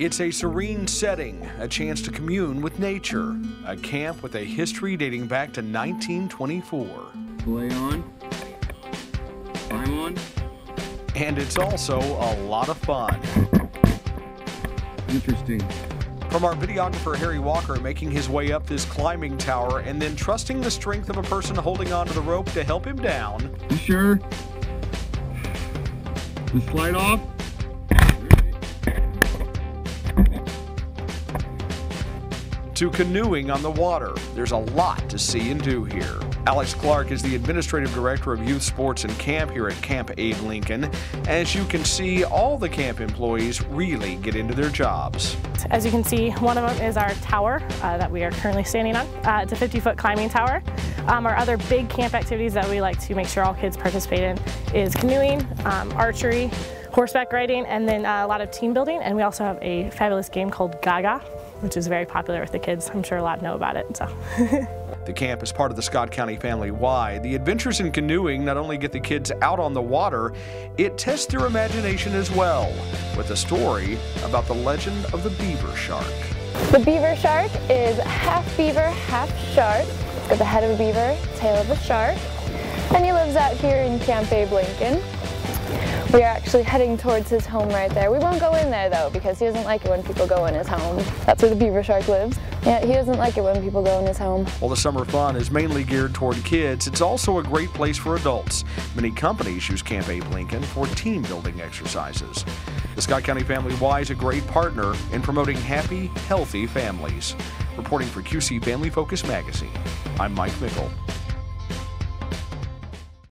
It's a serene setting, a chance to commune with nature, a camp with a history dating back to 1924. Play on. Climb on. And it's also a lot of fun. Interesting. From our videographer Harry Walker making his way up this climbing tower and then trusting the strength of a person holding onto the rope to help him down. You sure? Just slide off. To canoeing on the water. There's a lot to see and do here. Alex Clark is the Administrative Director of Youth Sports and Camp here at Camp Abe Lincoln. As you can see, all the camp employees really get into their jobs. As you can see, one of them is our tower that we are currently standing on. It's a 50-foot climbing tower. Our other big camp activities that we like to make sure all kids participate in is canoeing, archery, horseback riding, and then a lot of team building. And we also have a fabulous game called Gaga, which is very popular with the kids. I'm sure a lot know about it. So. The camp is part of the Scott County Family Y. The adventures in canoeing not only get the kids out on the water, it tests their imagination as well, with a story about the legend of the beaver shark. The beaver shark is half beaver, half shark. It's got the head of a beaver, tail of a shark, and he lives out here in Camp Abe Lincoln. We are actually heading towards his home right there. We won't go in there though because he doesn't like it when people go in his home. That's where the beaver shark lives. Yeah, he doesn't like it when people go in his home. While the summer fun is mainly geared toward kids, it's also a great place for adults. Many companies use Camp Abe Lincoln for team building exercises. The Scott County Family Y is a great partner in promoting happy, healthy families. Reporting for QC Family Focus Magazine, I'm Mike Mickle.